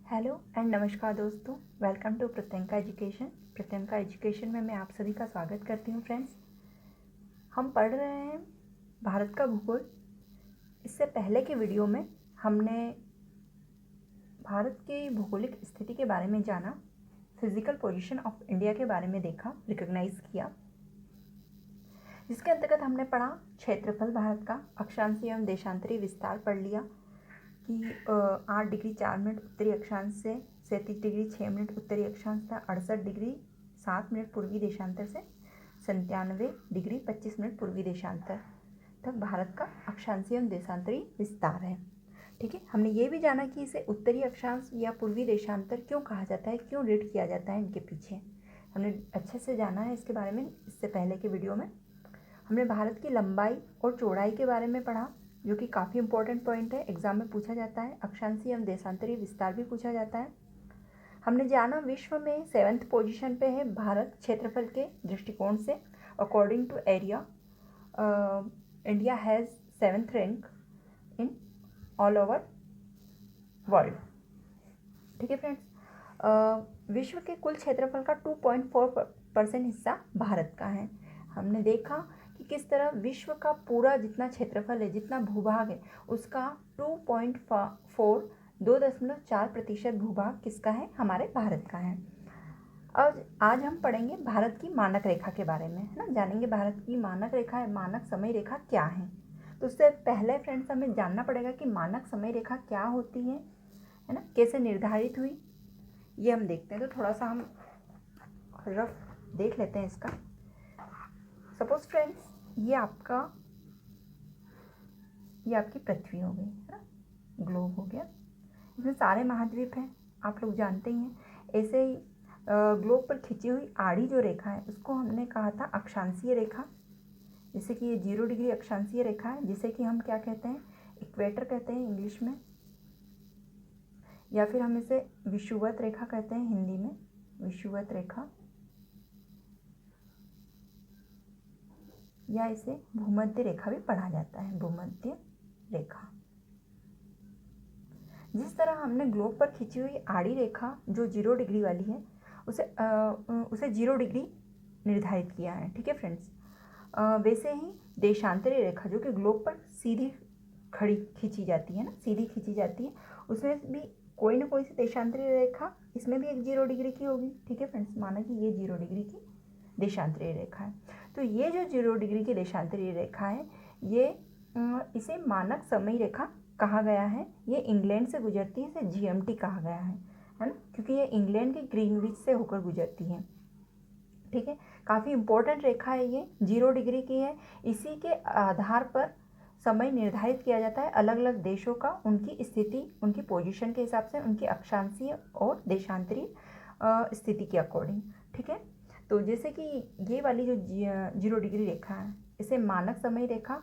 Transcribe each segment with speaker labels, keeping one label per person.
Speaker 1: Hello and नमस्कार दोस्तों, welcome to प्रत्यंका education. प्रत्यंका education में मैं आप सभी का स्वागत करती हूँ। फ्रेंड्स, हम पढ़ रहे हैं भारत का भूगोल। इससे पहले के वीडियो में हमने भारत की भौगोलिक स्थिति के बारे में जाना, फिजिकल पोजीशन ऑफ इंडिया के बारे में देखा, रिकॉग्नाइज किया, जिसके अंतर्गत हमने पढ़ा क्षेत्रफल भारत का, अक्षांशीय एवं देशांतरीय विस्तार पढ़ लिया कि 8 डिग्री 4 मिनट उत्तरी अक्षांश से 37 डिग्री 6 मिनट उत्तरी अक्षांश था, 68 डिग्री 7 मिनट पूर्वी देशांतर से 97 डिग्री 25 मिनट पूर्वी देशांतर तक भारत का अक्षांशीय एवं देशांतरीय विस्तार है। ठीक है, हमने ये भी जाना कि इसे उत्तरी अक्षांश या पूर्वी देशांतर क्यों कहा जाता है, क्यों रेट किया जाता है, इनके पीछे हमने अच्छे से जाना है इसके बारे में। इससे पहले के वीडियो में हमने भारत की लंबाई और चौड़ाई के बारे में पढ़ा, जो कि काफ़ी इंपॉर्टेंट पॉइंट है, एग्जाम में पूछा जाता है। अक्षांशीय एवं देशांतरीय विस्तार भी पूछा जाता है। हमने जाना विश्व में 7th पोजीशन पे है भारत क्षेत्रफल के दृष्टिकोण से। According to area India has 7th rank in all over world. ठीक है फ्रेंड्स, विश्व के कुल क्षेत्रफल का 2.4% हिस्सा भारत का है। हमने देखा कि किस तरह विश्व का पूरा जितना क्षेत्रफल है, जितना भूभाग है, उसका 2.4% भूभाग किसका है, हमारे भारत का है। अब आज हम पढ़ेंगे भारत की मानक रेखा के बारे में, है ना, जानेंगे भारत की मानक रेखा, मानक समय रेखा क्या है। तो उससे पहले फ्रेंड्स हमें जानना पड़ेगा कि मानक समय रेखा क्या होती है ना, कैसे निर्धारित हुई, ये हम देखते हैं। तो थोड़ा सा हम रफ देख लेते हैं इसका। सपोज फ्रेंड्स, ये आपकी पृथ्वी हो गई, है ना, ग्लोब हो गया। इसमें सारे महाद्वीप हैं, आप लोग जानते ही हैं। ऐसे ही ग्लोब पर खिंची हुई आड़ी जो रेखा है उसको हमने कहा था अक्षांशीय रेखा। जैसे कि ये 0 डिग्री अक्षांशीय रेखा है, जिसे कि हम क्या कहते हैं, इक्वेटर कहते हैं इंग्लिश में, या फिर हम इसे विषुवत रेखा कहते हैं हिंदी में, विषुवत रेखा, या इसे भूमध्य रेखा भी पढ़ा जाता है, भूमध्य रेखा। जिस तरह हमने ग्लोब पर खींची हुई आड़ी रेखा जो 0 डिग्री वाली है उसे 0 डिग्री निर्धारित किया है। ठीक है फ्रेंड्स, वैसे ही देशांतरीय रेखा जो कि ग्लोब पर सीधी खड़ी खींची जाती है ना, सीधी खींची जाती है, उसमें भी कोई ना कोई सी देशांतरीय रेखा इसमें भी एक 0 डिग्री की होगी। ठीक है फ्रेंड्स, माना कि ये 0 डिग्री की देशांतरीय रेखा है। तो ये जो 0 डिग्री की देशांतरीय रेखा है, ये इसे मानक समय रेखा कहा गया है। ये इंग्लैंड से गुजरती है, इसे जीएमटी कहा गया है ना, क्योंकि ये इंग्लैंड के ग्रीनविच से होकर गुजरती है। ठीक है, काफ़ी इंपॉर्टेंट रेखा है, ये 0 डिग्री की है। इसी के आधार पर समय निर्धारित किया जाता है अलग अलग देशों का, उनकी स्थिति, उनकी पोजीशन के हिसाब से, उनकी अक्षांशीय और देशांतरीय स्थिति के अकॉर्डिंग। ठीक है, तो जैसे कि ये वाली जो 0 डिग्री रेखा है, इसे मानक समय रेखा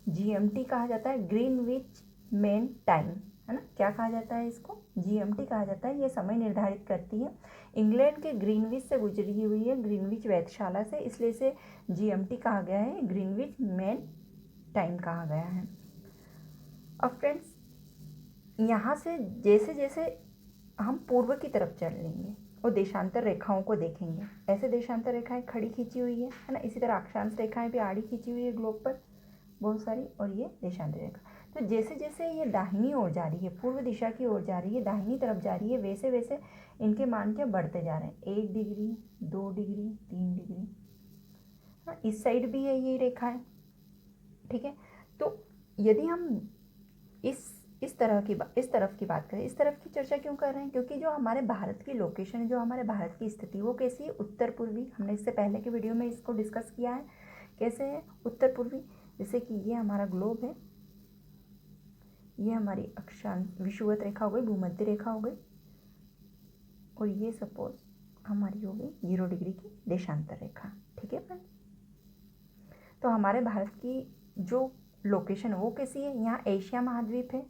Speaker 1: जीएमटी कहा जाता है, ग्रीनविच मेन टाइम, है ना, क्या कहा जाता है इसको, जीएमटी कहा जाता है। ये समय निर्धारित करती है, इंग्लैंड के ग्रीनविच से गुजरी हुई है, ग्रीनविच वेधशाला से, इसलिए इसे जीएमटी कहा गया है, ग्रीनविच मेन टाइम कहा गया है। अब फ्रेंड्स, यहाँ से जैसे जैसे हम पूर्व की तरफ चल लेंगे और देशांतर रेखाओं को देखेंगे, ऐसे देशांतर रेखाएं खड़ी खींची हुई है ना, इसी तरह अक्षांश रेखाएं भी आड़ी खींची हुई है ग्लोब पर बहुत सारी, और ये देशांतर रेखा। तो जैसे जैसे ये दाहिनी ओर जा रही है, पूर्व दिशा की ओर जा रही है, दाहिनी तरफ जा रही है, वैसे वैसे इनके मान क्या बढ़ते जा रहे हैं, 1 डिग्री 2 डिग्री 3 डिग्री, हाँ, इस साइड भी है ये रेखा है। ठीक है, तो यदि हम इस तरफ की बात करें, इस तरफ की चर्चा क्यों कर रहे हैं, क्योंकि जो हमारे भारत की लोकेशन है, जो हमारे भारत की स्थिति, वो कैसी है, उत्तर पूर्वी। हमने इससे पहले के वीडियो में इसको डिस्कस किया है, कैसे है उत्तर पूर्वी। जैसे कि ये हमारा ग्लोब है, ये हमारी अक्षांश विषुवत रेखा हो गई, भूमध्य रेखा हो गई, और ये सपोज हमारी हो गई 0 डिग्री की देशांतर रेखा। ठीक है फ्रेंड्स, तो हमारे भारत की जो लोकेशन वो कैसी है, यहाँ एशिया महाद्वीप है,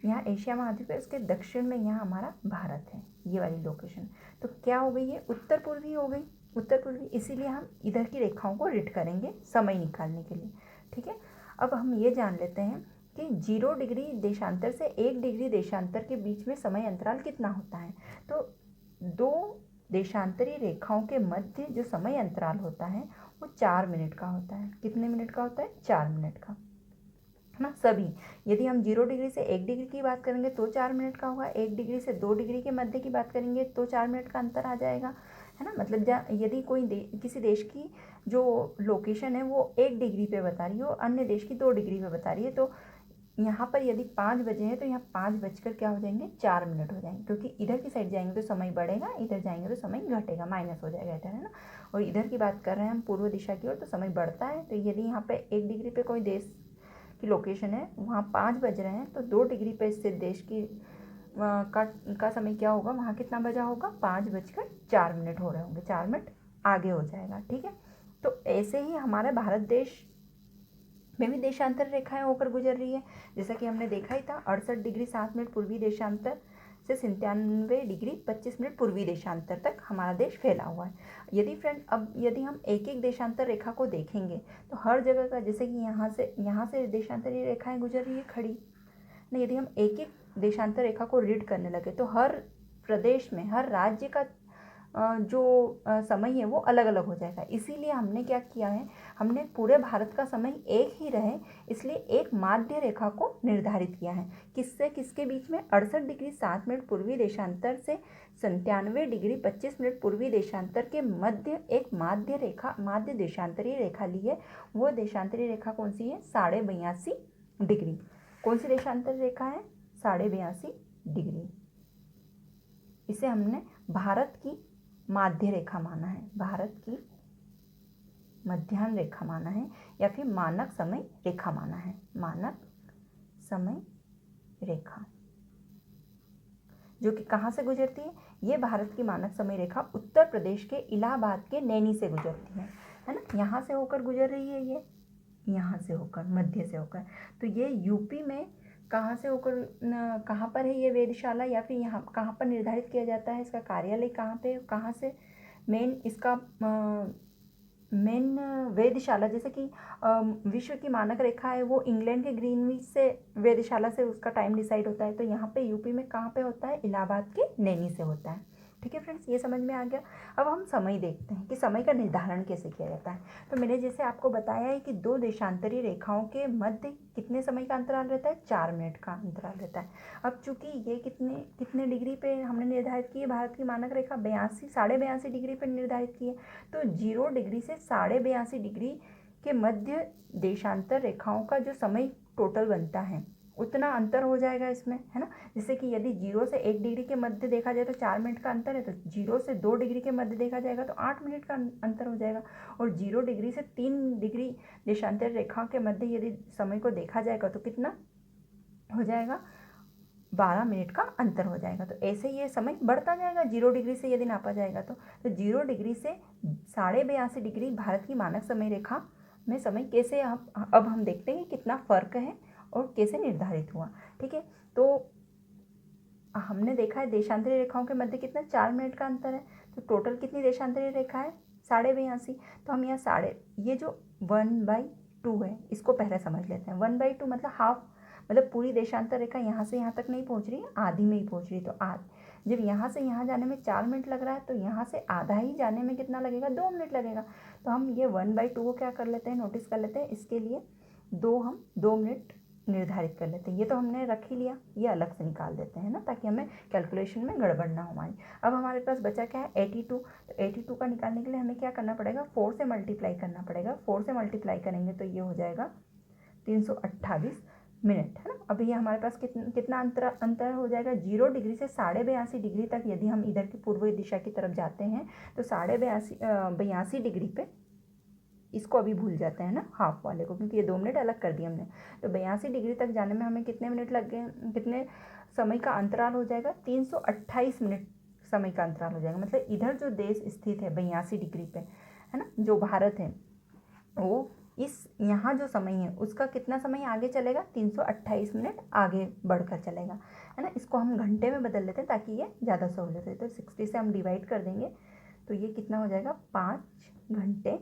Speaker 1: यहाँ एशिया महाद्वीप है, उसके दक्षिण में यहाँ हमारा भारत है, ये वाली लोकेशन। तो क्या हो गई, ये उत्तर पूर्वी हो गई, उत्तर पूर्वी, इसीलिए हम इधर की रेखाओं को रीड करेंगे समय निकालने के लिए। ठीक है, अब हम ये जान लेते हैं कि 0 डिग्री देशांतर से 1 डिग्री देशांतर के बीच में समय अंतराल कितना होता है। तो दो देशांतरीय रेखाओं के मध्य जो समय अंतराल होता है वो 4 मिनट का होता है। कितने मिनट का होता है? 4 मिनट का, है ना। सभी, यदि हम 0 डिग्री से 1 डिग्री की बात करेंगे तो 4 मिनट का होगा, 1 डिग्री से 2 डिग्री के मध्य की बात करेंगे तो 4 मिनट का अंतर आ जाएगा, है ना। मतलब यदि कोई किसी देश की जो लोकेशन है वो 1 डिग्री पे बता रही हो, अन्य देश की 2 डिग्री पे बता रही है, तो यहाँ पर यदि 5 बजे हैं तो यहाँ 5 बजकर क्या हो जाएंगे? 4 मिनट हो जाएंगे, क्योंकि इधर की साइड जाएंगे तो समय बढ़ेगा, इधर जाएंगे तो समय घटेगा, माइनस हो जाएगा इधर, है ना। और इधर की बात कर रहे हैं हम पूर्व दिशा की ओर, तो समय बढ़ता है। तो यदि यहाँ पे 1 डिग्री पे कोई देश की लोकेशन है, वहाँ 5 बज रहे हैं, तो 2 डिग्री पे स्थित देश की का समय क्या होगा? वहाँ कितना बजा होगा? 5 बजकर 4 मिनट हो रहे होंगे, 4 मिनट आगे हो जाएगा, ठीक है। तो ऐसे ही हमारा भारत देश में भी देशांतर रेखाएं होकर गुजर रही है, जैसा कि हमने देखा ही था। 68 डिग्री 7 मिनट पूर्वी देशांतर से 97 डिग्री 25 मिनट पूर्वी देशांतर तक हमारा देश फैला हुआ है। यदि हम एक एक देशांतर रेखा को देखेंगे तो हर जगह का, जैसे कि यहाँ से देशांतरीय रेखाएं गुजर रही है खड़ी ना, यदि हम एक एक देशांतर रेखा को रीड करने लगे तो हर प्रदेश में, हर राज्य का जो समय है वो अलग अलग हो जाएगा। इसीलिए हमने क्या किया है, हमने पूरे भारत का समय एक ही रहे, इसलिए एक माध्य रेखा को निर्धारित किया है। किससे किसके बीच में? 68 डिग्री 7 मिनट पूर्वी देशांतर से 97 डिग्री 25 मिनट पूर्वी देशांतर के मध्य एक माध्य देशांतरीय रेखा ली है। वो देशांतरीय रेखा कौन सी है? 82.5 डिग्री। कौन सी देशांतरीय रेखा है? 82.5 डिग्री। इसे हमने भारत की माध्य रेखा माना है, भारत की मध्याह्न रेखा माना है, या फिर मानक समय रेखा माना है, मानक समय रेखा, जो कि कहाँ से गुजरती है? ये भारत की मानक समय रेखा उत्तर प्रदेश के इलाहाबाद के नैनी से गुजरती है ना। यहाँ से होकर गुजर रही है, ये यहाँ से होकर, मध्य से होकर। तो ये यूपी में कहाँ से होकर, कहाँ पर है ये वेधशाला, या फिर यहाँ कहाँ पर निर्धारित किया जाता है? इसका कार्यालय कहाँ पे, कहाँ से मेन इसका मेन वेधशाला, जैसे कि विश्व की मानक रेखा है वो इंग्लैंड के ग्रीनविच से वेधशाला से उसका टाइम डिसाइड होता है। तो यहाँ पे यूपी में कहाँ पे होता है? इलाहाबाद के नैनी से होता है, ठीक है फ्रेंड्स, ये समझ में आ गया। अब हम समय देखते हैं कि समय का निर्धारण कैसे किया जाता है। तो मैंने जैसे आपको बताया है कि दो देशांतरीय रेखाओं के मध्य कितने समय का अंतराल रहता है? 4 मिनट का अंतराल रहता है। अब चूंकि ये कितने डिग्री पे हमने निर्धारित की है? भारत की मानक रेखा 82 डिग्री पे निर्धारित की है। तो 0 डिग्री से 82 डिग्री के मध्य देशांतर रेखाओं का जो समय टोटल बनता है उतना अंतर हो जाएगा इसमें, है ना। जैसे कि यदि 0 से 1 डिग्री के मध्य देखा जाए तो 4 मिनट का अंतर है, तो 0 से 2 डिग्री के मध्य देखा जाएगा तो 8 मिनट का अंतर हो जाएगा। और 0 डिग्री से 3 डिग्री देशांतर रेखा के मध्य यदि समय को देखा जाएगा तो कितना हो जाएगा? 12 मिनट का अंतर हो जाएगा। तो ऐसे ये समय बढ़ता जाएगा 0 डिग्री से यदि नापा जाएगा तो 0 डिग्री से 82 डिग्री भारत की मानक समय रेखा में समय कैसे, अब हम देखते हैं कितना फ़र्क है और कैसे निर्धारित हुआ, ठीक है। तो हमने देखा है देशांतरीय रेखाओं के मध्य कितना 4 मिनट का अंतर है। तो टोटल कितनी देशांतरीय रेखा है? 82.5। तो हम यहाँ ये जो 1/2 है इसको पहले समझ लेते हैं। 1/2 मतलब हाफ, मतलब पूरी देशांतर रेखा यहाँ से यहाँ तक नहीं पहुँच रही, आधी में ही पहुँच रही। तो जब यहाँ से यहाँ जाने में 4 मिनट लग रहा है तो यहाँ से आधा ही जाने में कितना लगेगा? 2 मिनट लगेगा। तो हम ये 1/2 को क्या कर लेते हैं? नोटिस कर लेते हैं। इसके लिए हम 2 मिनट निर्धारित कर लेते हैं। ये तो हमने रख ही लिया, ये अलग से निकाल देते हैं ना, ताकि हमें कैलकुलेशन में गड़बड़ ना हो हमारी। अब हमारे पास बचा क्या है? 82। तो 82 का निकालने के लिए हमें क्या करना पड़ेगा? 4 से मल्टीप्लाई करना पड़ेगा। 4 से मल्टीप्लाई करेंगे तो ये हो जाएगा 328 मिनट, है ना। अभी ये हमारे पास कितना अंतर हो जाएगा? 0 डिग्री से 82 डिग्री तक यदि हम इधर की पूर्व दिशा की तरफ जाते हैं तो 82 डिग्री पे, इसको अभी भूल जाते हैं ना हाफ वाले को, क्योंकि ये 2 मिनट अलग कर दिए हमने। तो 82 डिग्री तक जाने में हमें कितने मिनट लग गए? कितने समय का अंतराल हो जाएगा? 328 मिनट समय का अंतराल हो जाएगा। मतलब इधर जो देश स्थित है 82 डिग्री पे, है ना, जो भारत है, वो यहाँ जो समय है उसका कितना समय आगे चलेगा? 328 मिनट आगे बढ़कर चलेगा, है ना। इसको हम घंटे में बदल लेते हैं ताकि ये ज़्यादा सहूलियत है। तो 60 से हम डिवाइड कर देंगे तो ये कितना हो जाएगा? 5 घंटे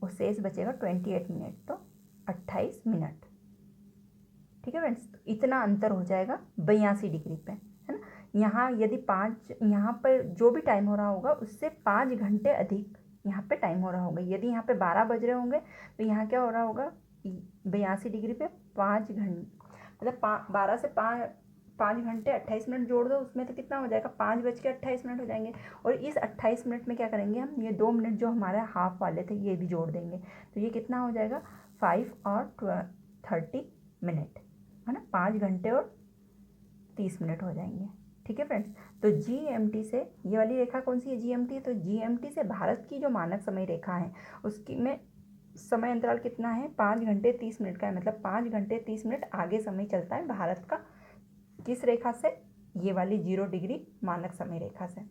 Speaker 1: और शेष बचेगा 28 मिनट। तो मिनट। ठीक है फ्रेंड्स, तो इतना अंतर हो जाएगा 82 डिग्री पे, है ना। यहाँ यदि 5, यहाँ पर जो भी टाइम हो रहा होगा उससे 5 घंटे अधिक यहाँ पे टाइम हो रहा होगा। यदि यहाँ पे 12 बज रहे होंगे तो यहाँ क्या हो रहा होगा, 82 डिग्री पे 5 घंटे, मतलब 12 से 5 घंटे 28 मिनट जोड़ दो, उसमें तो कितना हो जाएगा, 5:28 हो जाएंगे। और इस 28 मिनट में क्या करेंगे हम, ये 2 मिनट जो हमारे हाफ वाले थे ये भी जोड़ देंगे, तो ये कितना हो जाएगा 5 और 30 मिनट, है ना। 5 घंटे और 30 मिनट हो जाएंगे। ठीक है फ्रेंड्स, तो GMT से ये वाली रेखा कौन सी है, GMT। तो GMT से भारत की जो मानक समय रेखा है उसकी में समय अंतराल कितना है, 5 घंटे 30 मिनट का है, मतलब 5 घंटे 30 मिनट आगे समय चलता है भारत का। किस रेखा से, ये वाली 0 डिग्री मानक समय रेखा से।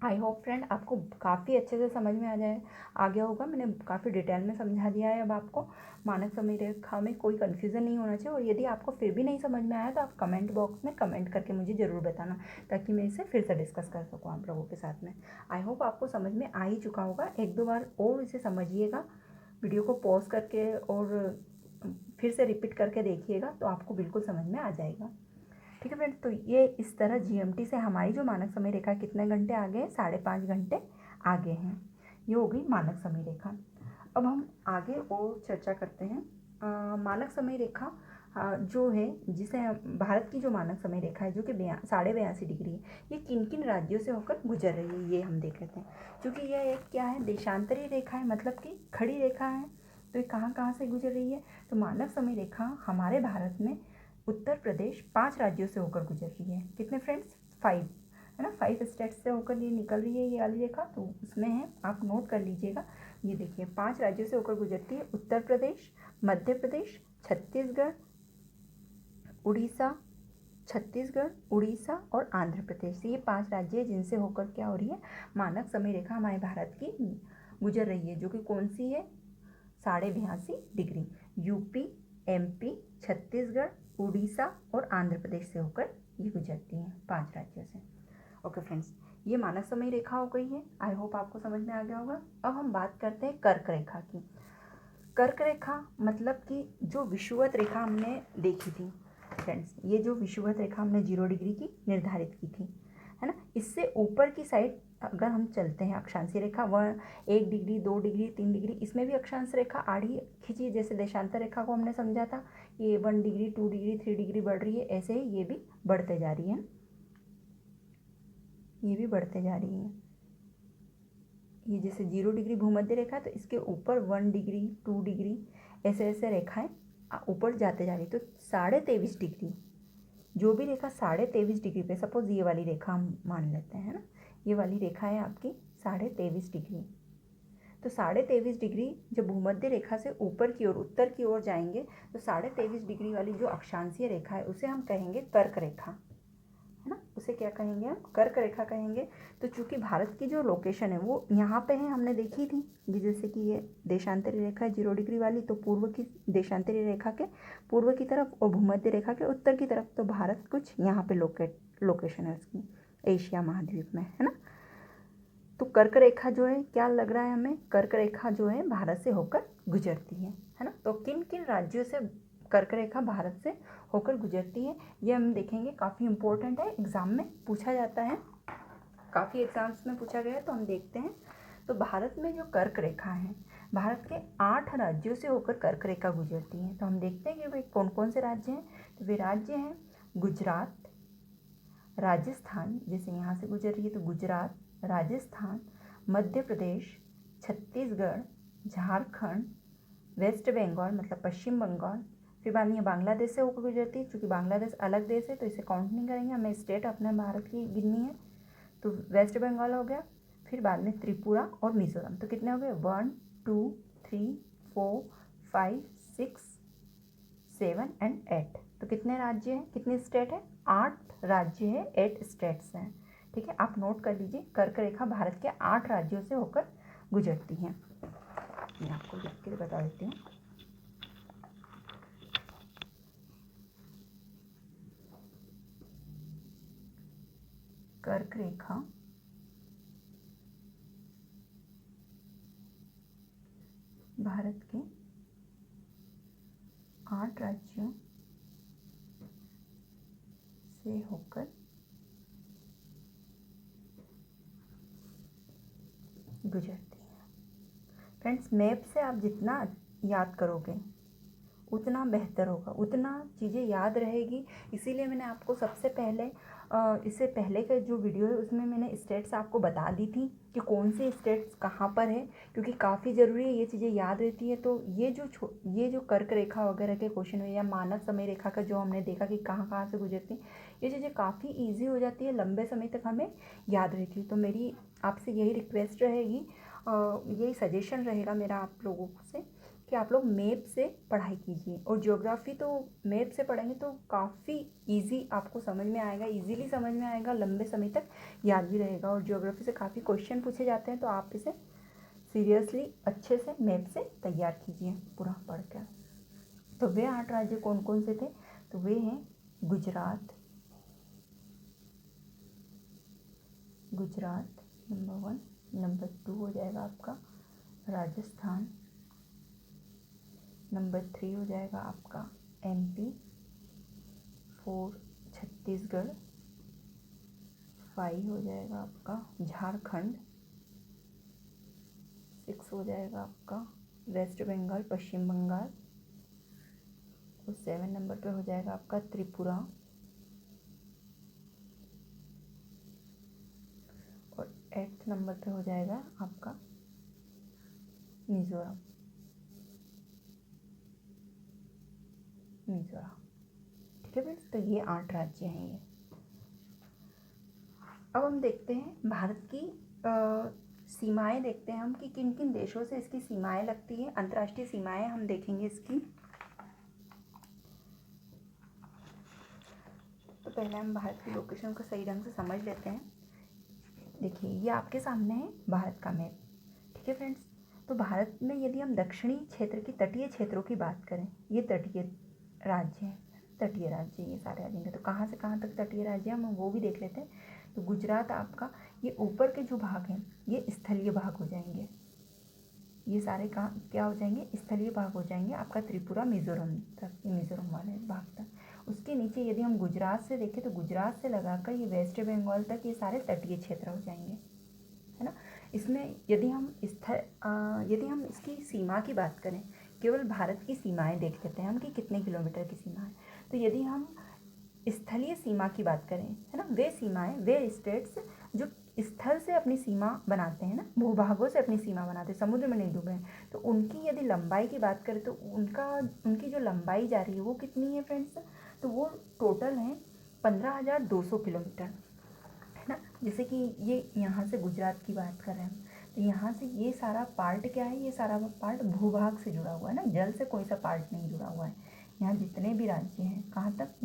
Speaker 1: आई होप फ्रेंड आपको काफ़ी अच्छे से समझ में आ गया होगा। मैंने काफ़ी डिटेल में समझा दिया है। अब आपको मानक समय रेखा में कोई कन्फ्यूज़न नहीं होना चाहिए। और यदि आपको फिर भी नहीं समझ में आया तो आप कमेंट बॉक्स में कमेंट करके मुझे ज़रूर बताना, ताकि मैं इसे फिर से डिस्कस कर सकूँ आप लोगों के साथ में। आई होप आपको समझ में आ ही चुका होगा। 1-2 बार और इसे समझिएगा, वीडियो को पॉज करके और फिर से रिपीट करके देखिएगा तो आपको बिल्कुल समझ में आ जाएगा। ठीक है फ्रेंड्स, तो ये इस तरह GMT से हमारी जो मानक समय रेखा कितने घंटे आगे है, 5.5 घंटे आगे हैं। ये हो गई मानक समय रेखा। अब हम आगे और चर्चा करते हैं। मानक समय रेखा जो है, जिसे भारत की जो मानक समय रेखा है जो कि 82.5 डिग्री है, ये किन किन राज्यों से होकर गुजर रही है ये हम देख लेते हैं। क्योंकि यह एक क्या है, देशांतरी रेखा है, मतलब कि खड़ी रेखा है। तो ये कहाँ कहाँ से गुजर रही है, तो मानक समय रेखा हमारे भारत में उत्तर प्रदेश 5 राज्यों से होकर गुजर रही है। कितने फ्रेंड्स, 5, है ना। 5 स्टेट्स से होकर ये निकल रही है ये वाली रेखा, तो उसमें है, आप नोट कर लीजिएगा। ये देखिए 5 राज्यों से होकर गुजरती है, उत्तर प्रदेश, मध्य प्रदेश, छत्तीसगढ़, उड़ीसा, उड़ीसा और आंध्र प्रदेश। ये 5 राज्य हैं जिनसे होकर क्या हो रही है, मानक समय रेखा हमारे भारत की गुजर रही है, जो कि कौन सी है, 82.5 degree. UP, MP, Chhattisgarh, Orissa और आंध्र प्रदेश से होकर ये गुजरती हैं, 5 राज्यों से। ओके फ्रेंड्स, ये मानक समय रेखा हो गई है। आई होप आपको समझ में आ गया होगा। अब हम बात करते हैं कर्क रेखा की। कर्क रेखा मतलब कि जो विषुवत रेखा हमने देखी थी फ्रेंड्स, ये जो विषुवत रेखा हमने 0 डिग्री की निर्धारित की थी, है ना, इससे ऊपर की साइड अगर हम चलते हैं, अक्षांशीय रेखा 1 डिग्री 2 डिग्री 3 डिग्री, इसमें भी अक्षांश रेखा आड़ी खींची, जैसे देशांतर रेखा को हमने समझा था, ये 1 डिग्री 2 डिग्री 3 डिग्री बढ़ रही है, ऐसे ही ये भी बढ़ते जा रही है, ये भी बढ़ते जा रही है। ये जैसे 0 डिग्री भूमध्य रेखा, तो इसके ऊपर 1 डिग्री 2 डिग्री ऐसे ऐसे रेखाएं ऊपर जाते जा रही। तो 23.5 डिग्री, जो भी रेखा 23.5 डिग्री पे, सपोज ये वाली रेखा हम मान लेते हैं ना, ये वाली रेखा है आपकी 23.5 डिग्री। तो 23.5 डिग्री जब भूमध्य रेखा से ऊपर की ओर, उत्तर की ओर जाएंगे, तो 23.5 डिग्री वाली जो अक्षांशीय रेखा है उसे हम कहेंगे कर्क रेखा, है ना। उसे क्या कहेंगे हम, कर्क रेखा कहेंगे। तो चूंकि भारत की जो लोकेशन है वो यहाँ पे है, हमने देखी थी, ये जैसे कि ये देशांतरी रेखा है 0 डिग्री वाली, तो पूर्व की देशांतरी रेखा के पूर्व की तरफ और भूमध्य रेखा के उत्तर की तरफ, तो भारत कुछ यहाँ पे लोकेशन है उसकी, एशिया महाद्वीप में, है ना। तो कर्क रेखा जो है, क्या लग रहा है हमें, कर्क रेखा जो है भारत से होकर गुजरती है ना। तो किन किन राज्यों से कर्क रेखा भारत से होकर गुजरती है ये हम देखेंगे। काफ़ी इंपॉर्टेंट है, एग्जाम में पूछा जाता है, काफ़ी एग्जाम्स में पूछा गया है, तो हम देखते हैं। तो भारत में जो कर्क रेखा है, भारत के 8 राज्यों से होकर कर्क रेखा गुजरती है। तो हम देखते हैं कि वे कौन कौन से राज्य हैं। तो वे राज्य हैं गुजरात, राजस्थान, जैसे यहाँ से गुजर रही है तो गुजरात, राजस्थान, मध्य प्रदेश, छत्तीसगढ़, झारखंड, वेस्ट बंगाल मतलब पश्चिम बंगाल। फिर बाद में बांग्लादेश से होकर गुजरती है, क्योंकि बांग्लादेश अलग देश है तो इसे काउंट नहीं करेंगे, हमें स्टेट अपने भारत की गिननी है। तो वेस्ट बंगाल हो गया, फिर बाद में त्रिपुरा और मिजोरम। तो कितने हो गए, 1 2 3 4 5 6 7 एंड 8। तो कितने राज्य हैं, कितने स्टेट हैं, 8 राज्य है, 8 स्टेट्स हैं। ठीक है, आप नोट कर लीजिए, कर्क रेखा भारत के 8 राज्यों से होकर गुजरती है। मैं आपको लिख के बता देती हूँ। कर्क रेखा भारत के 8 राज्यों से होकर गुजरती है। फ्रेंड्स, मैप से आप जितना याद करोगे उतना बेहतर होगा, उतना चीज़ें याद रहेगी। इसीलिए मैंने आपको सबसे पहले इससे पहले का जो वीडियो है उसमें मैंने स्टेट्स आपको बता दी थी कि कौन से स्टेट्स कहाँ पर है, क्योंकि काफ़ी ज़रूरी है, ये चीज़ें याद रहती है। तो ये जो कर्क रेखा वगैरह के क्वेश्चन है या मानव समय रेखा का जो हमने देखा कि कहाँ कहाँ से गुजरती है, ये चीज़ें काफ़ी ईजी हो जाती है, लंबे समय तक हमें याद रहती है। तो मेरी आपसे यही रिक्वेस्ट रहेगी, यही सजेशन रहेगा मेरा आप लोगों से कि आप लोग मैप से पढ़ाई कीजिए। और ज्योग्राफी तो मैप से पढ़ेंगे तो काफ़ी इजी आपको समझ में आएगा, इजीली समझ में आएगा, लंबे समय तक याद भी रहेगा। और ज्योग्राफी से काफ़ी क्वेश्चन पूछे जाते हैं, तो आप इसे सीरियसली अच्छे से मैप से तैयार कीजिए पूरा पढ़कर। तो वे 8 राज्य कौन कौन से थे? तो वे हैं गुजरात नंबर 1, नंबर 2 हो जाएगा आपका राजस्थान, नंबर 3 हो जाएगा आपका MP, 4 छत्तीसगढ़, 5 हो जाएगा आपका झारखंड, 6 हो जाएगा आपका वेस्ट बंगाल पश्चिम बंगाल, और 7 नंबर पे हो जाएगा आपका त्रिपुरा, और 8 नंबर पे हो जाएगा आपका मिजोरम। ठीक है फ्रेंड्स, तो ये 8 राज्य हैं ये। अब हम देखते हैं भारत की सीमाएं देखते हैं हम कि किन किन देशों से इसकी सीमाएं लगती है। अंतर्राष्ट्रीय सीमाएं हम देखेंगे इसकी। तो पहले हम भारत की लोकेशन को सही ढंग से समझ लेते हैं। देखिए, ये आपके सामने है भारत का मैप। ठीक है फ्रेंड्स, तो भारत में यदि हम दक्षिणी क्षेत्र की तटीय क्षेत्रों की बात करें, ये तटीय राज्य हैं, तटीय राज्य ये सारे आ जाएंगे। तो कहाँ से कहाँ तक तटीय राज्य हम वो भी देख लेते हैं। तो गुजरात आपका, ये ऊपर के जो भाग हैं ये स्थलीय भाग हो जाएंगे, ये सारे कहाँ क्या हो जाएंगे? स्थलीय भाग हो जाएंगे आपका त्रिपुरा मिजोरम तक, मिजोरम वाले भाग तक। उसके नीचे यदि हम गुजरात से देखें तो गुजरात से लगाकर ये वेस्ट बंगाल तक ये सारे तटीय क्षेत्र हो जाएंगे, है ना। इसमें यदि हम इसकी सीमा की बात करें, केवल भारत की सीमाएं देख लेते हैं हम कि कितने किलोमीटर की सीमा है। तो यदि हम स्थलीय सीमा की बात करें, है ना, वे सीमाएं, वे स्टेट्स जो स्थल से अपनी सीमा बनाते हैं ना, भूभागों से अपनी सीमा बनाते हैं, समुद्र में नहीं डूबे हैं, तो उनकी यदि लंबाई की बात करें तो उनकी जो लंबाई जा रही है वो कितनी है फ्रेंड्स? तो वो टोटल है 15,200 किलोमीटर, है ना। जैसे कि ये यहाँ से गुजरात की बात कर रहे हैं, तो यहाँ से ये सारा पार्ट क्या है? ये सारा पार्ट भूभाग से जुड़ा हुआ है ना, जल से कोई सा पार्ट नहीं जुड़ा हुआ है। यहाँ जितने भी राज्य हैं, कहाँ तक?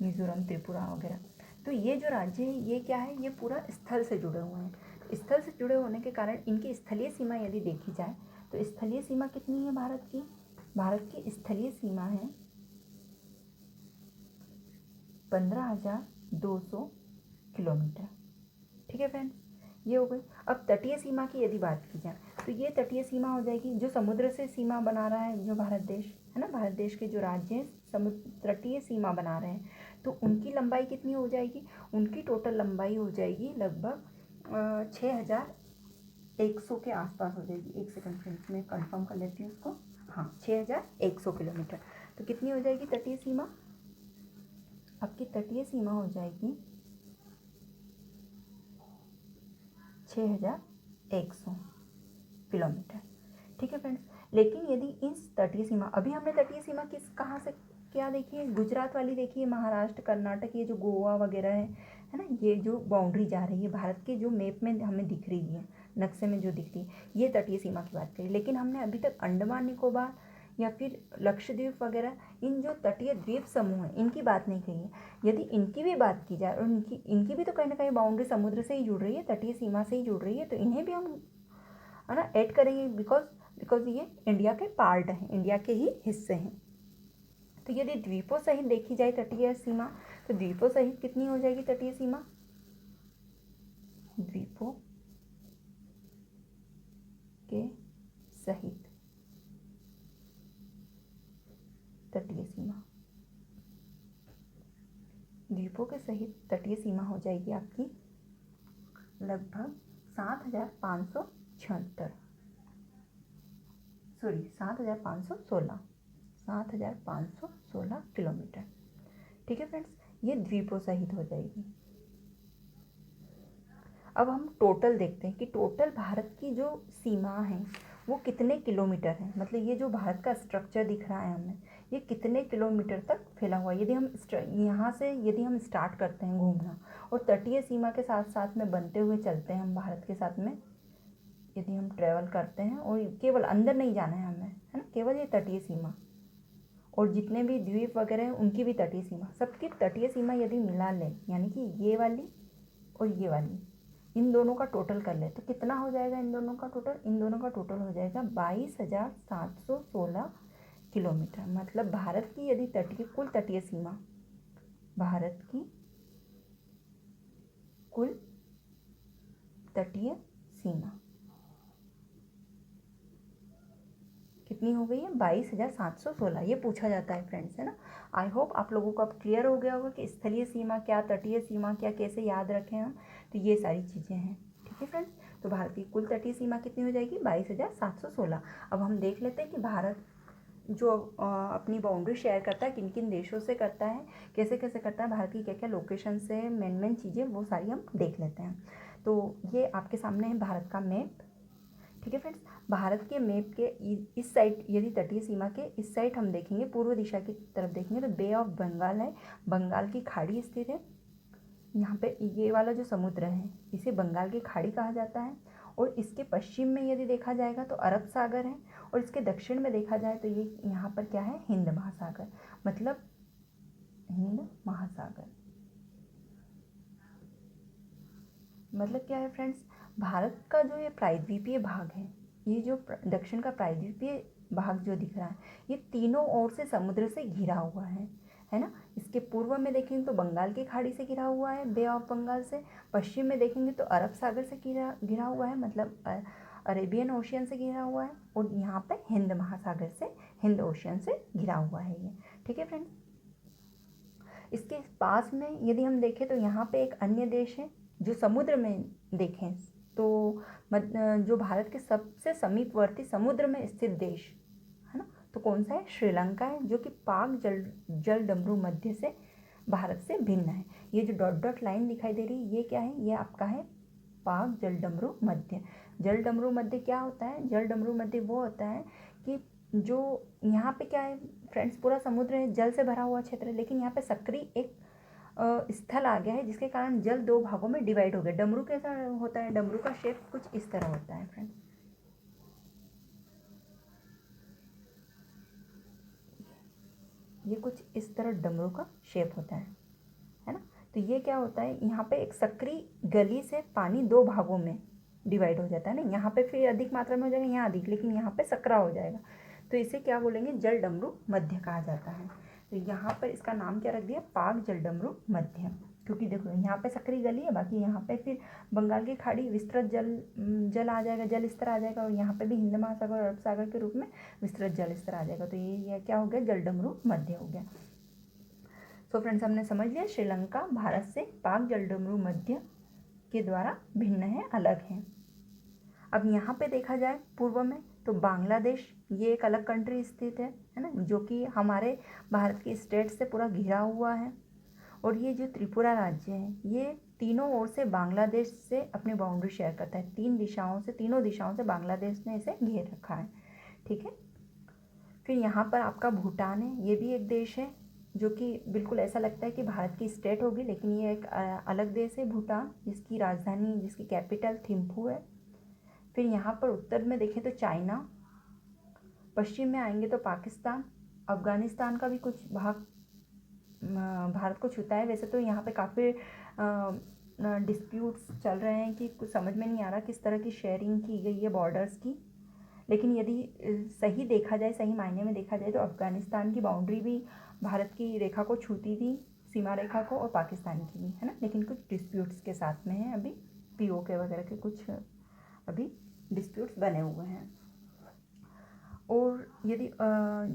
Speaker 1: मिजोरम, त्रिपुरा वगैरह। तो ये जो राज्य है ये क्या है? ये पूरा स्थल से जुड़े हुए हैं। स्थल से जुड़े होने के कारण इनकी स्थलीय सीमा यदि देखी जाए तो स्थलीय सीमा कितनी है भारत की? भारत की स्थलीय सीमा है 15,200 किलोमीटर। ठीक है फ्रेंड्स, ये हो गई। अब तटीय सीमा की यदि बात की जाए तो ये तटीय सीमा हो जाएगी जो समुद्र से सीमा बना रहा है, जो भारत देश है ना, भारत देश के जो राज्य हैं समुद्र तटीय सीमा बना रहे हैं, तो उनकी लंबाई कितनी हो जाएगी? उनकी टोटल लंबाई हो जाएगी लगभग 6,100 के आसपास हो जाएगी। एक सेकंड फ्रेंड्स, मैं कंफर्म कर लेती हूँ उसको। हाँ, 6,100 किलोमीटर। तो कितनी हो जाएगी तटीय सीमा? आपकी तटीय सीमा हो जाएगी 6,100 किलोमीटर। ठीक है फ्रेंड्स, लेकिन यदि इस तटीय सीमा, अभी हमने तटीय सीमा कहाँ से क्या देखी है? गुजरात वाली देखी है, महाराष्ट्र, कर्नाटक, ये जो गोवा वगैरह है ना, ये जो बाउंड्री जा रही है भारत के जो मैप में हमें दिख रही है, नक्शे में जो दिख रही है, ये तटीय सीमा की बात करी। लेकिन हमने अभी तक अंडमान निकोबार या फिर लक्षद्वीप वगैरह, इन जो तटीय द्वीप समूह हैं इनकी बात नहीं कही है। यदि इनकी भी बात की जाए, और इनकी भी तो कहीं ना कहीं बाउंड्री समुद्र से ही जुड़ रही है, तटीय सीमा से ही जुड़ रही है, तो इन्हें भी हम, है ना, ऐड करेंगे, बिकॉज ये इंडिया के पार्ट हैं, इंडिया के ही हिस्से हैं। तो यदि द्वीपों सहित देखी जाए तटीय सीमा, तो द्वीपों सहित कितनी हो जाएगी तटीय सीमा? द्वीपों के सहित तटीय सीमा, द्वीपों के सहित तटीय सीमा हो जाएगी आपकी लगभग 7,516 किलोमीटर। ठीक है फ्रेंड्स, ये द्वीपों सहित हो जाएगी। अब हम टोटल देखते हैं कि टोटल भारत की जो सीमा है वो कितने किलोमीटर है, मतलब ये जो भारत का स्ट्रक्चर दिख रहा है हमें, ये कितने किलोमीटर तक फैला हुआ है। यदि हम यहाँ से यदि हम स्टार्ट करते हैं घूमना और तटीय सीमा के साथ साथ में बनते हुए चलते हैं हम भारत के साथ में, यदि हम ट्रैवल करते हैं और केवल अंदर नहीं जाना है हमें, है ना, केवल ये तटीय सीमा और जितने भी द्वीप वगैरह हैं उनकी भी तटीय सीमा, सबकी तटीय सीमा यदि मिला लें, यानी कि ये वाली और ये वाली, इन दोनों का टोटल कर ले तो कितना हो जाएगा इन दोनों का टोटल? इन दोनों का टोटल हो जाएगा 22,716 किलोमीटर। मतलब भारत की यदि कुल तटीय सीमा, भारत की कुल तटीय सीमा कितनी हो गई है? 22,716। ये पूछा जाता है फ्रेंड्स, है ना। आई होप आप लोगों को अब क्लियर हो गया होगा कि स्थलीय सीमा क्या, तटीय सीमा क्या, कैसे याद रखें हम। तो ये सारी चीज़ें हैं। ठीक है फ्रेंड्स, तो भारत की कुल तटीय सीमा कितनी हो जाएगी? 22,716। अब हम देख लेते हैं कि भारत जो अपनी बाउंड्री शेयर करता है किन किन देशों से करता है, कैसे कैसे करता है, भारत की क्या क्या लोकेशन से, मेन चीज़ें वो सारी हम देख लेते हैं। तो ये आपके सामने है भारत का मैप। ठीक है फ्रेंड्स, भारत के मैप के इस साइड, यदि तटीय सीमा के इस साइड हम देखेंगे, पूर्व दिशा की तरफ देखेंगे तो बे ऑफ बंगाल है, बंगाल की खाड़ी स्थित है। यहाँ पे ये वाला जो समुद्र है इसे बंगाल की खाड़ी कहा जाता है। और इसके पश्चिम में यदि देखा जाएगा तो अरब सागर है, और इसके दक्षिण में देखा जाए तो ये यहाँ पर क्या है? हिंद महासागर, मतलब हिंद महासागर। मतलब क्या है फ्रेंड्स, भारत का जो ये प्रायद्वीपीय भाग है, ये जो दक्षिण का प्रायद्वीपीय भाग जो दिख रहा है, ये तीनों ओर से समुद्र से घिरा हुआ है ना। इसके पूर्व में देखेंगे तो बंगाल की खाड़ी से घिरा हुआ है, बे ऑफ बंगाल से। पश्चिम में देखेंगे तो अरब सागर से घिरा हुआ है, मतलब अरेबियन ओशियन से घिरा हुआ है। और यहाँ पे हिंद महासागर से, हिंद ओशियन से घिरा हुआ है ये। ठीक है फ्रेंड्स, इसके पास में यदि हम देखें तो यहाँ पे एक अन्य देश है जो समुद्र में देखें तो जो भारत के सबसे समीपवर्ती समुद्र में स्थित देश है ना, तो कौन सा है? श्रीलंका है, जो कि पाक जलडमरू मध्य से भारत से भिन्न है। ये जो डॉट डॉट लाइन दिखाई दे रही है ये क्या है? ये आपका है पाक जलडमरू मध्य। जलडमरू मध्य क्या होता है? जलडमरू मध्य वो होता है कि जो यहाँ पे क्या है फ्रेंड्स, पूरा समुद्र है, जल से भरा हुआ क्षेत्र है, लेकिन यहाँ पे सक्रिय एक स्थल आ गया है जिसके कारण जल दो भागों में डिवाइड हो गया। डमरू कैसा होता है? डमरू का शेप कुछ इस तरह होता है फ्रेंड्स, ये कुछ इस तरह डमरू का शेप होता है ना। तो ये क्या होता है, यहाँ पे एक सक्रिय गली से पानी दो भागों में डिवाइड हो जाता है ना। यहाँ पे फिर अधिक मात्रा में हो जाएगा, यहाँ अधिक, लेकिन यहाँ पे सकरा हो जाएगा, तो इसे क्या बोलेंगे? जल डमरू मध्य कहा जाता है। तो यहाँ पर इसका नाम क्या रख दिया? पाक जल डमरू मध्य, क्योंकि देखो यहाँ पे सक्रिय गली है, बाकी यहाँ पे फिर बंगाल की खाड़ी, विस्तृत जल आ जाएगा, जल स्तर आ जाएगा, और यहाँ पे भी हिंद महासागर और अरब सागर के रूप में विस्तृत जल स्तर आ जाएगा। तो ये क्या हो गया? जल डमरू मध्य हो गया। सो फ्रेंड्स, हमने समझ लिया श्रीलंका भारत से पाक जलडमरू मध्य के द्वारा भिन्न है, अलग है। अब यहाँ पे देखा जाए पूर्व में तो बांग्लादेश, ये एक अलग कंट्री स्थित है ना, जो कि हमारे भारत की स्टेट से पूरा घिरा हुआ है। और ये जो त्रिपुरा राज्य है ये तीनों ओर से बांग्लादेश से अपनी बाउंड्री शेयर करता है, तीनों दिशाओं से बांग्लादेश ने इसे घेर रखा है। ठीक है, फिर यहाँ पर आपका भूटान है, ये भी एक देश है जो कि बिल्कुल ऐसा लगता है कि भारत की स्टेट होगी, लेकिन ये एक अलग देश है भूटान, जिसकी राजधानी, जिसकी कैपिटल थिम्पू है। फिर यहाँ पर उत्तर में देखें तो चाइना, पश्चिम में आएंगे तो पाकिस्तान, अफगानिस्तान का भी कुछ भाग भारत को छूता है। वैसे तो यहाँ पे काफ़ी डिस्प्यूट्स चल रहे हैं कि कुछ समझ में नहीं आ रहा किस तरह की शेयरिंग की गई है बॉर्डर्स की, लेकिन यदि सही देखा जाए, सही मायने में देखा जाए तो अफगानिस्तान की बाउंड्री भी भारत की रेखा को छूती थी, सीमा रेखा को, और पाकिस्तान की भी, है ना, लेकिन कुछ डिस्प्यूट्स के साथ में है अभी, पीओके वगैरह के कुछ अभी डिस्प्यूट्स बने हुए हैं। और यदि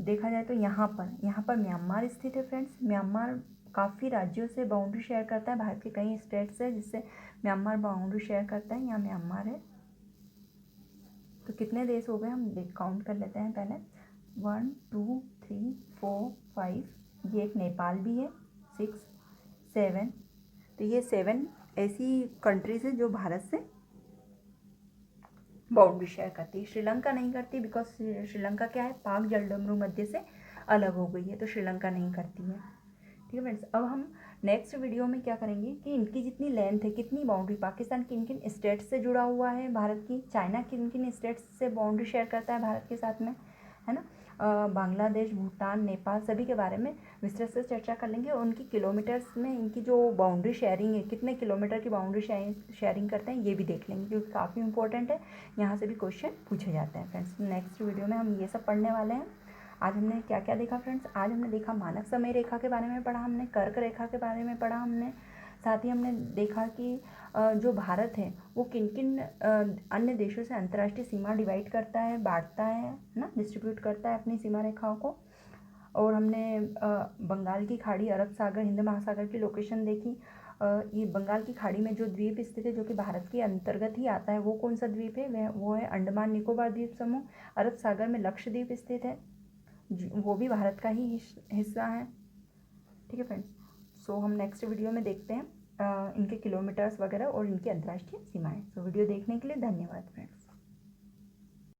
Speaker 1: देखा जाए तो यहाँ पर म्यांमार स्थित है फ्रेंड्स। म्यांमार काफ़ी राज्यों से बाउंड्री शेयर करता है, भारत के कई स्टेट्स है जिससे म्यांमार बाउंड्री शेयर करता है। यहाँ म्यांमार है। तो कितने देश हो गए, हम काउंट कर लेते हैं पहले। 1 2 3 4 5, ये एक नेपाल भी है, 6 7। तो ये 7 ऐसी कंट्रीज है जो भारत से बाउंड्री शेयर करती है। श्रीलंका नहीं करती बिकॉज श्रीलंका क्या है, पाक जलडमरू मध्य से अलग हो गई है, तो श्रीलंका नहीं करती है। ठीक है फ्रेंड्स, अब हम नेक्स्ट वीडियो में क्या करेंगे कि इनकी जितनी लेंथ है, कितनी बाउंड्री, पाकिस्तान किन किन स्टेट से जुड़ा हुआ है भारत की, चाइना किन किन स्टेट से बाउंड्री शेयर करता है भारत के साथ में, है ना, बांग्लादेश, भूटान, नेपाल, सभी के बारे में विस्तृत से चर्चा कर लेंगे। और उनकी किलोमीटर्स में इनकी जो बाउंड्री शेयरिंग है, कितने किलोमीटर की बाउंड्री शेयरिंग करते हैं, ये भी देख लेंगे क्योंकि काफ़ी इंपॉर्टेंट है, यहाँ से भी क्वेश्चन पूछे जाते हैं फ्रेंड्स। नेक्स्ट वीडियो में हम ये सब पढ़ने वाले हैं। आज हमने क्या क्या देखा फ्रेंड्स, आज हमने देखा मानक समय रेखा के बारे में पढ़ा, हमने कर्क रेखा के बारे में पढ़ा, हमने साथ ही हमने देखा कि जो भारत है वो किन किन अन्य देशों से अंतर्राष्ट्रीय सीमा डिवाइड करता है, बांटता है ना, डिस्ट्रीब्यूट करता है अपनी सीमा रेखाओं को। और हमने बंगाल की खाड़ी, अरब सागर, हिंद महासागर की लोकेशन देखी। ये बंगाल की खाड़ी में जो द्वीप स्थित है जो कि भारत के अंतर्गत ही आता है, वो कौन सा द्वीप है, वो है अंडमान निकोबार द्वीप समूह। अरब सागर में लक्षद्वीप स्थित है, वो भी भारत का ही हिस्सा है। ठीक है फ्रेंड्स, सो हम नेक्स्ट वीडियो में देखते हैं इनके किलोमीटर्स वगैरह और इनकी अंतर्राष्ट्रीय सीमाएं। सो वीडियो देखने के लिए धन्यवाद फ्रेंड्स।